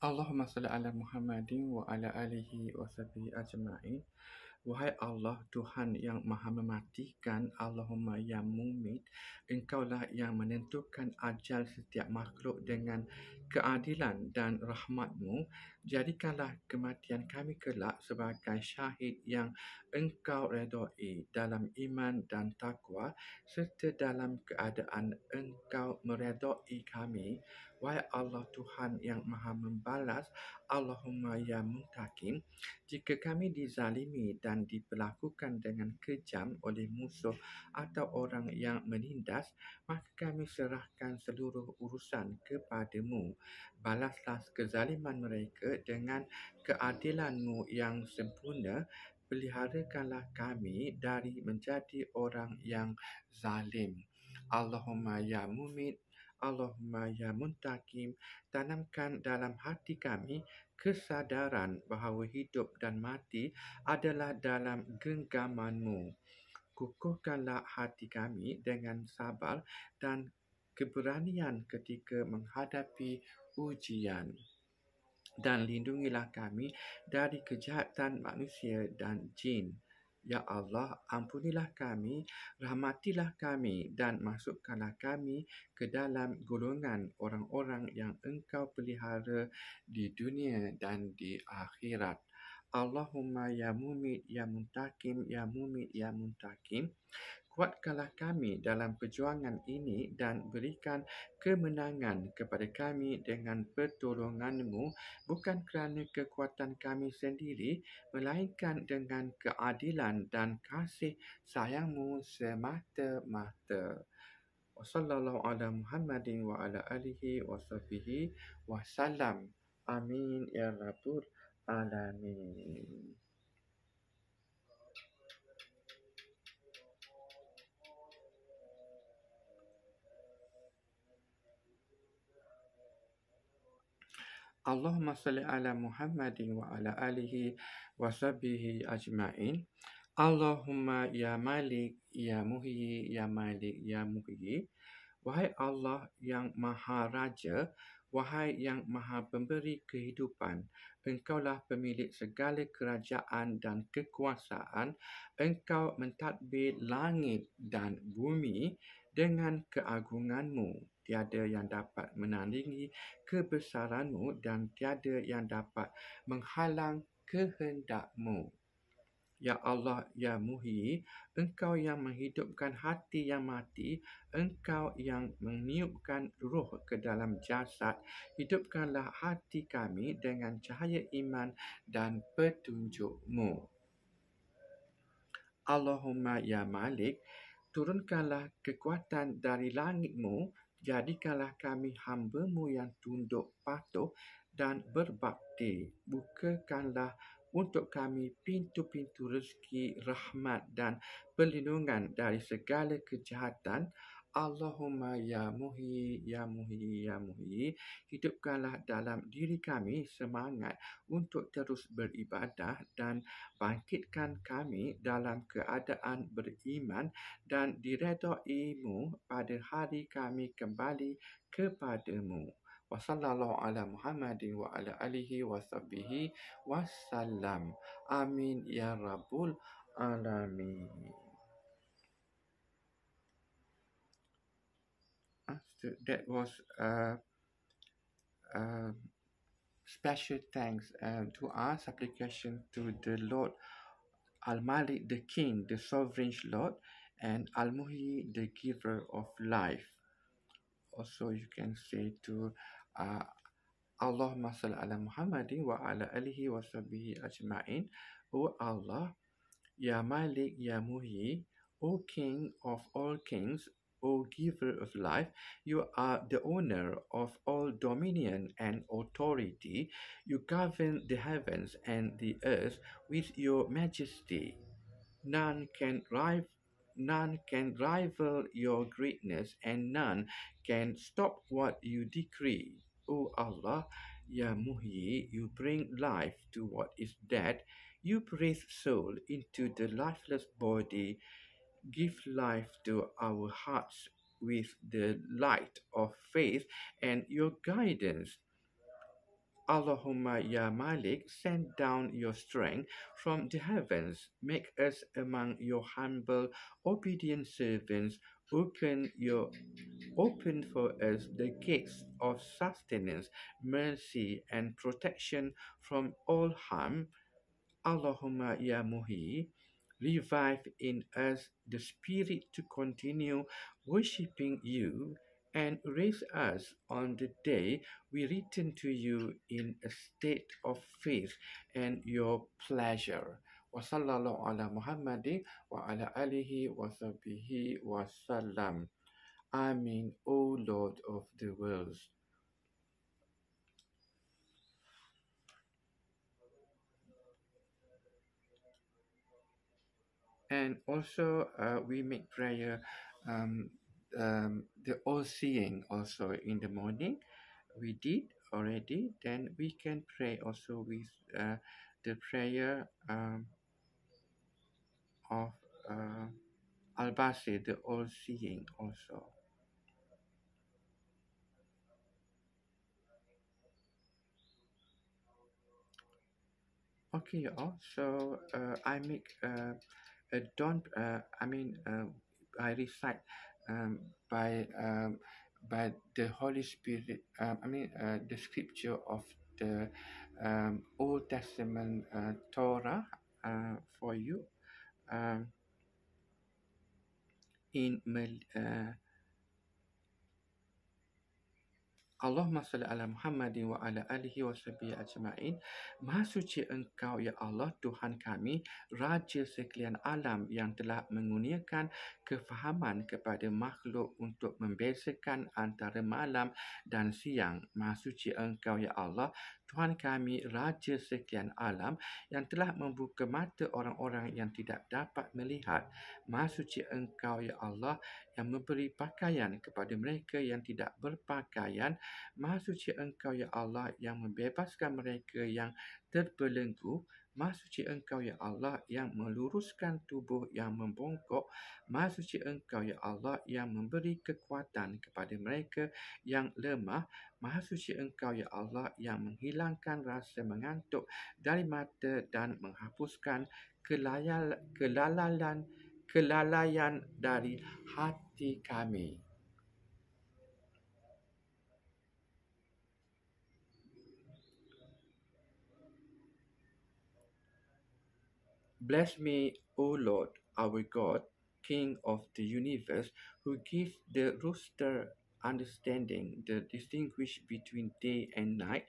Allahumma salli ala Muhammadin wa ala alihi wa sahbihi ajma'in. Wahai Allah, Tuhan yang maha mematikan, Allahumma ya mumit, Engkaulah yang menentukan ajal setiap makhluk dengan keadilan dan rahmat-Mu. Jadikanlah kematian kami kelak sebagai syahid yang Engkau redai dalam iman dan takwa, serta dalam keadaan Engkau meredai kami. Wahai Allah, Tuhan yang maha membalas, Allahumma ya muntakim, jika kami dizalimi dan diperlakukan dengan kejam oleh musuh atau orang yang menindas, maka kami serahkan seluruh urusan kepadamu. Balaslah kezaliman mereka dengan keadilan-Mu yang sempurna. Peliharakanlah kami dari menjadi orang yang zalim. Allahumma ya mumit, Allahumma ya muntakim, tanamkan dalam hati kami kesadaran bahawa hidup dan mati adalah dalam genggaman-Mu. Kukuhkanlah hati kami dengan sabar dan keberanian ketika menghadapi ujian. Dan lindungilah kami dari kejahatan manusia dan jin. Ya Allah, ampunilah kami, rahmatilah kami dan masukkanlah kami ke dalam golongan orang-orang yang Engkau pelihara di dunia dan di akhirat. Allahumma ya mumit, ya muntakim, ya mumit, ya muntakim. Kuatkanlah kami dalam perjuangan ini dan berikan kemenangan kepada kami dengan pertolongan-Mu, bukan kerana kekuatan kami sendiri, melainkan dengan keadilan dan kasih sayang-Mu semata-mata. Wassallallahu ala Muhammadin wa ala alihi wa sahbihi wasallam. Amin ya rabbul alamin. Allahumma salli ala Muhammadin wa ala alihi wa sahbihi ajma'in. Allahumma ya Malik, ya Muhyi, ya Malik, ya Muhyi. Wahai Allah yang Maha Raja, wahai yang Maha Pemberi kehidupan, Engkaulah pemilik segala kerajaan dan kekuasaan. Engkau mentadbir langit dan bumi dengan keagungan-Mu. Tiada yang dapat menandingi kebesaran-Mu dan tiada yang dapat menghalang kehendak-Mu. Ya Allah, ya Muhyi, Engkau yang menghidupkan hati yang mati, Engkau yang meniupkan ruh ke dalam jasad. Hidupkanlah hati kami dengan cahaya iman dan petunjuk-Mu. Allahumma ya Malik, turunkanlah kekuatan dari langit-Mu, jadikanlah kami hamba-Mu yang tunduk patuh dan berbakti. Bukakanlah untuk kami pintu-pintu rezeki, rahmat dan perlindungan dari segala kejahatan. Allahumma ya Muhyi, ya Muhyi, ya Muhyi, hidupkanlah dalam diri kami semangat untuk terus beribadah dan bangkitkan kami dalam keadaan beriman dan diredai-Mu pada hari kami kembali kepadamu. Wassallallahu ala Muhammadin wa ala alihi wa sahbihi wasallam. Amin ya rabbul alamin. So that was special thanks to our supplication to the Lord Al-Malik, the King, the Sovereign Lord, and Al-Muhyi, the Giver of Life. Also, you can say to Allahumma salli ala Muhammadin wa ala alihi wa sahbihi ajma'in. O Allah, Ya Malik, Ya Muhyi, O King of all kings, O Giver of life, you are the owner of all dominion and authority. You govern the heavens and the earth with your majesty. None can rival your greatness, and none can stop what you decree. O Allah, Ya Muhyi, you bring life to what is dead. You breathe soul into the lifeless body. Give life to our hearts with the light of faith and your guidance. Allahumma ya Malik, send down your strength from the heavens. Make us among your humble, obedient servants. Open for us the gates of sustenance, mercy, and protection from all harm. Allahumma ya Muhi, revive in us the spirit to continue worshipping you and raise us on the day we return to you in a state of faith and your pleasure. Wa sallallahu ala Muhammadin wa ala alihi wa sahbihi wa sallam. Amin, O Lord of the worlds. And also, we make prayer, um, the all seeing also in the morning. We did already. Then we can pray also with the prayer of Al Basir, the all seeing also. Okay, also I make a don't. I recite um, by um, by the Holy Spirit. The scripture of the Old Testament Torah for you in Allahumma salli ala Muhammadin wa ala alihi wa sahbihi ajma'in. Maha suci Engkau, ya Allah, Tuhan kami, Raja sekalian alam yang telah mengurniakan kefahaman kepada makhluk untuk membezakan antara malam dan siang. Maha suci Engkau, ya Allah, Tuhan kami, Raja sekalian alam yang telah membuka mata orang-orang yang tidak dapat melihat. Maha suci Engkau, ya Allah, yang memberi pakaian kepada mereka yang tidak berpakaian. Maha suci Engkau, ya Allah, yang membebaskan mereka yang terbelenggu. Maha suci Engkau, ya Allah, yang meluruskan tubuh yang membongkok. Maha suci Engkau, ya Allah, yang memberi kekuatan kepada mereka yang lemah. Maha suci Engkau, ya Allah, yang menghilangkan rasa mengantuk dari mata dan menghapuskan kelalaian dari hati kami. Bless me, O Lord, our God, King of the universe, who gives the rooster understanding, the distinguish between day and night.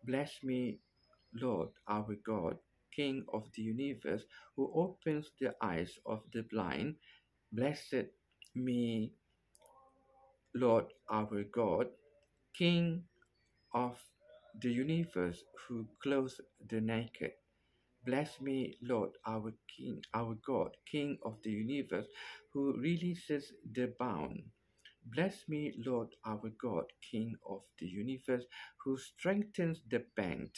Bless me, Lord, our God, King of the universe, who opens the eyes of the blind. Blessed me, Lord, our God, King of the universe, who clothes the naked. Bless me, Lord, our King, our God, King of the universe, who releases the bound. Bless me, Lord, our God, King of the universe, who strengthens the bent.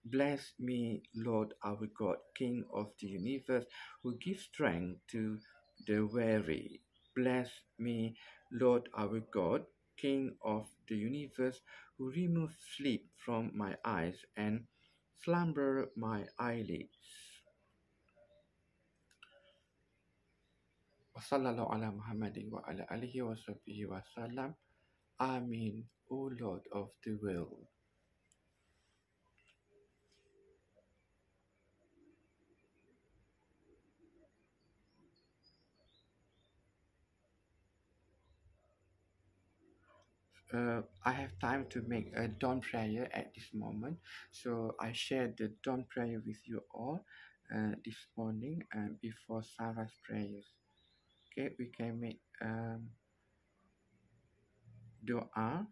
Bless me, Lord, our God, King of the universe, who gives strength to the weary. Bless me, Lord, our God, King of the universe, who removes sleep from my eyes and slumber my eyelids. Wassallallahu ala Muhammadin wa ala alihi wa sahbihi wa sallam. Amin, O Lord of the world. I have time to make a dawn prayer at this moment, so I shared the dawn prayer with you all this morning before sunrise prayers. Okay, we can make dua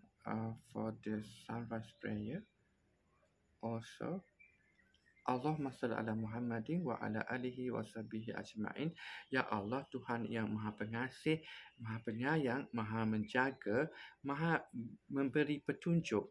for the sunrise prayer. Also, Allahumma salli ala Muhammadin wa ala alihi wa sahbihi ajma'in. Ya Allah, Tuhan yang maha pengasih, maha penyayang, maha menjaga, maha memberi petunjuk.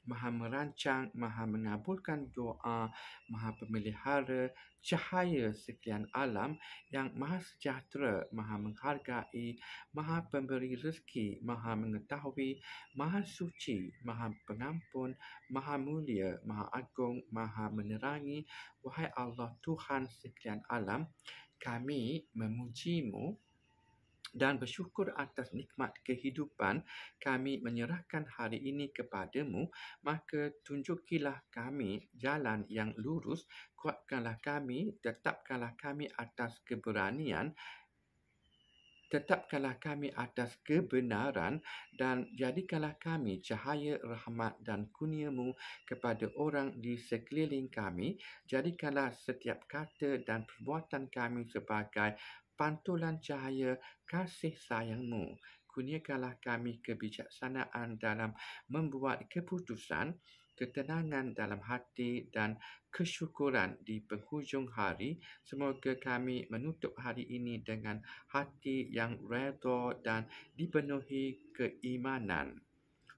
Maha merancang, Maha mengabulkan doa, Maha pemelihara cahaya sekalian alam, yang Maha sejahtera, Maha menghargai, Maha pemberi rezeki, Maha mengetahui, Maha suci, Maha pengampun, Maha mulia, Maha agung, Maha menerangi. Wahai Allah Tuhan sekalian alam, kami memujimu dan bersyukur atas nikmat kehidupan. Kami menyerahkan hari ini kepadamu, maka tunjukilah kami jalan yang lurus, kuatkanlah kami, tetapkanlah kami atas keberanian, tetapkanlah kami atas kebenaran, dan jadikanlah kami cahaya rahmat dan kurniamu kepada orang di sekeliling kami. Jadikanlah setiap kata dan perbuatan kami sebagai pantulan cahaya kasih sayangmu. Kurniakanlah kami kebijaksanaan dalam membuat keputusan, ketenangan dalam hati dan kesyukuran di penghujung hari. Semoga kami menutup hari ini dengan hati yang redha dan dipenuhi keimanan.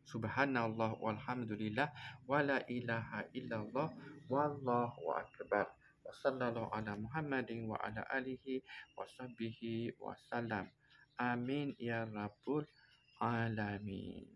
Subhanallah walhamdulillah wala ilaha illallah wallahu akbar. Wa sallallahu ala Muhammadin wa ala alihi wa sahbihi wa sallam. Amin ya rabbul alamin.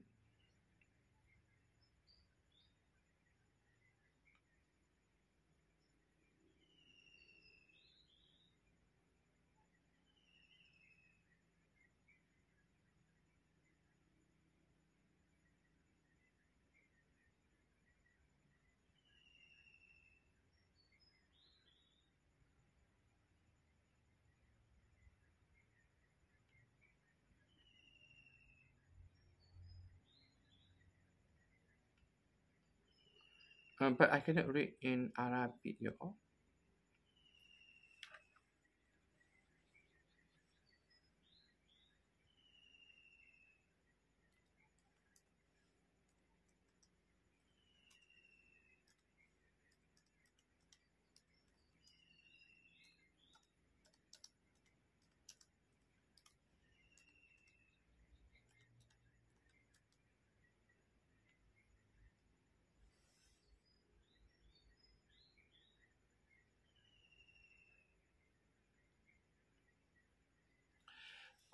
But I cannot read in Arabic, you all.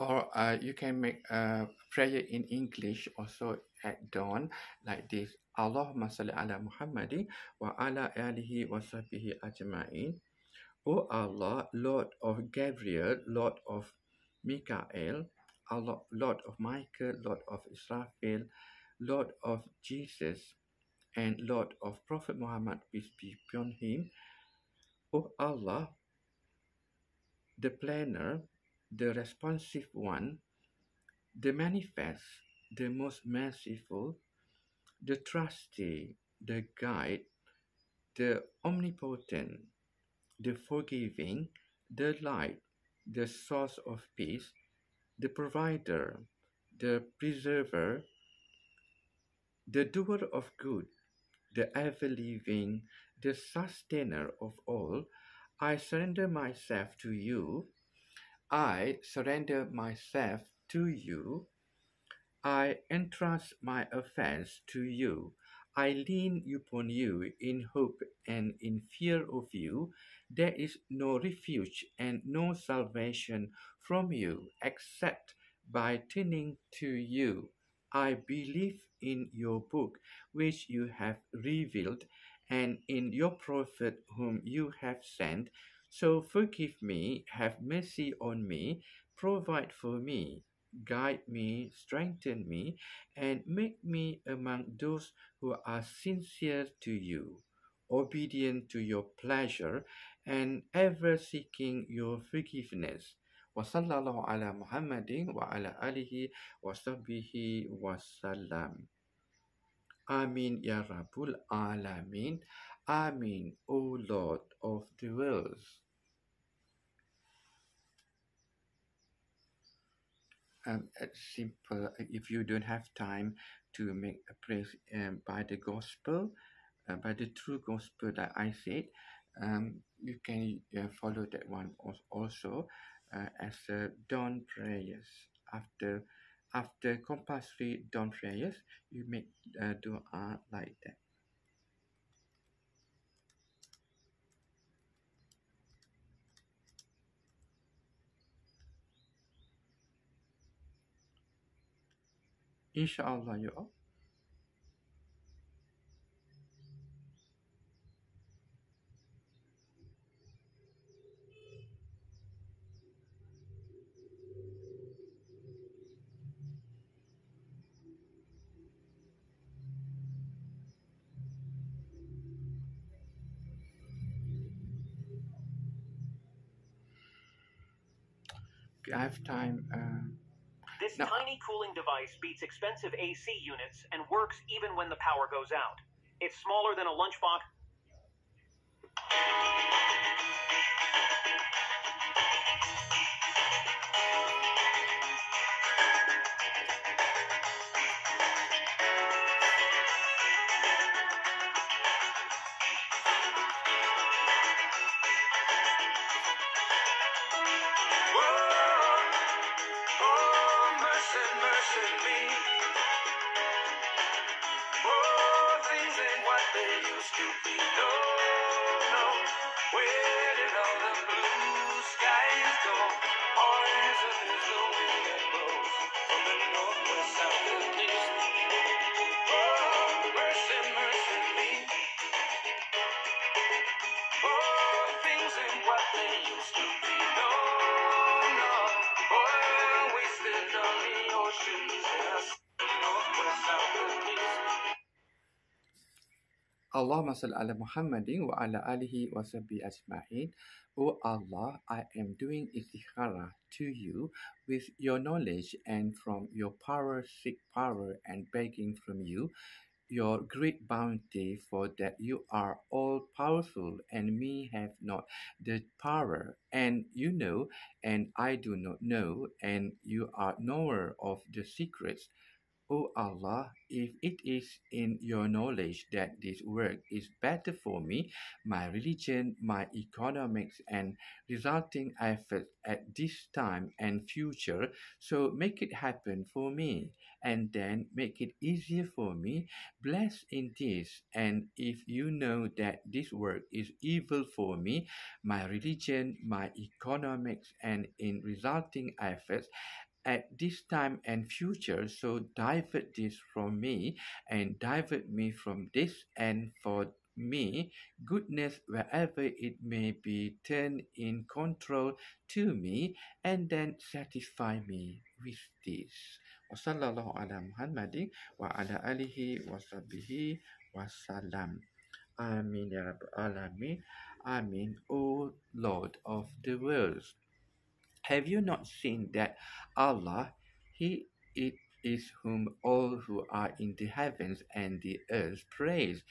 Or you can make a prayer in English also at dawn like this. Allahumma salli ala Muhammadin wa ala alihi wa sahbihi ajma'in. O Allah, Lord of Gabriel, Lord of Mikael, Allah, Lord of Michael, Lord of Israfil, Lord of Jesus, and Lord of Prophet Muhammad, peace be upon him. O Allah, the planner, the responsive one, the manifest, the most merciful, the trusty, the guide, the omnipotent, the forgiving, the light, the source of peace, the provider, the preserver, the doer of good, the ever-living, the sustainer of all. I surrender myself to you. I surrender myself to you. I entrust my affairs to you. I lean upon you in hope and in fear of you. There is no refuge and no salvation from you except by turning to you. I believe in your book, which you have revealed, and in your prophet, whom you have sent. So forgive me, have mercy on me, provide for me, guide me, strengthen me, and make me among those who are sincere to you, obedient to your pleasure, and ever seeking your forgiveness. Wa sallallahu ala Muhammadin wa ala alihi wa sahbihi wa sallam. Amin ya Rabbul Alamin. Amin, O Lord of the worlds. Simple. If you don't have time to make a praise by the gospel, by the true gospel that I said, you can follow that one also as a dawn prayers after after compulsory dawn prayers, you make dua like that. Inshallah, you all. Okay, I have time. This tiny cooling device beats expensive AC units and works even when the power goes out. It's smaller than a lunchbox. Allahumma salli ala Muhammadin wa ala alihi wa sahbihi ajma'in. O Allah, I am doing istikhara to you with your knowledge and from your power, seek power, and begging from you your great bounty, for that you are all powerful and me have not the power, and you know, and I do not know, and you are knower of the secrets. O Allah, if it is in your knowledge that this work is better for me, my religion, my economics, and resulting efforts at this time and future, so make it happen for me, and then make it easier for me. Bless in this, and if you know that this work is evil for me, my religion, my economics, and in resulting efforts, at this time and future, so divert this from me and divert me from this, and for me goodness wherever it may be, turn in control to me, and then satisfy me with this. Wassallallahu ala Muhammadin wa ala alihi wa sahbihi wasallam. Amin ya Rabbal Alamin. Amin. O Lord of the worlds, have you not seen that Allah, He it is whom all who are in the heavens and the earth praise?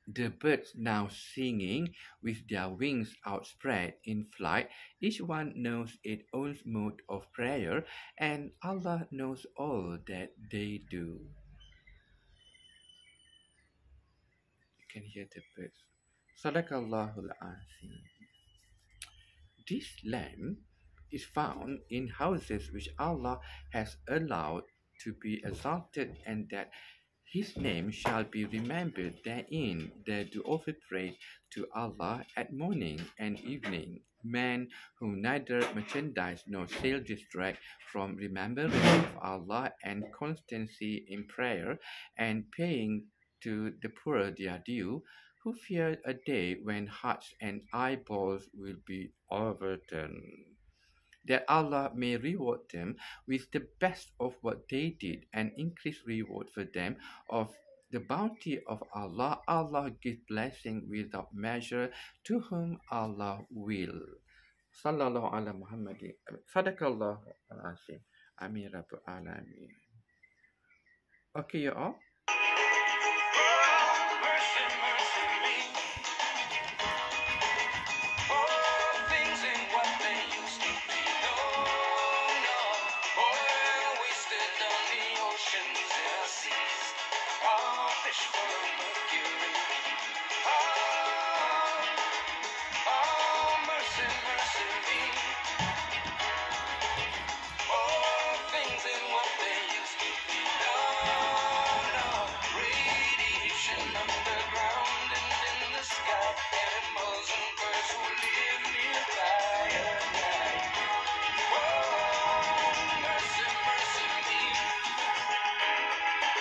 The birds now singing with their wings outspread in flight, each one knows its own mode of prayer, and Allah knows all that they do. You can hear the birds. Sadaqallahul Azim. This lamb is found in houses which Allah has allowed to be exalted, and that His name shall be remembered therein. There do offer praise to Allah at morning and evening. Men who neither merchandise nor sale distract from remembrance of Allah and constancy in prayer and paying to the poor their due, who fear a day when hearts and eyeballs will be overturned, that Allah may reward them with the best of what they did and increase reward for them of the bounty of Allah. Allah gives blessing without measure to whom Allah will. Sallallahu ala Muhammadin. Sadaqallahu al-Azim. Amin Rabbal Alamin. Okay, you all?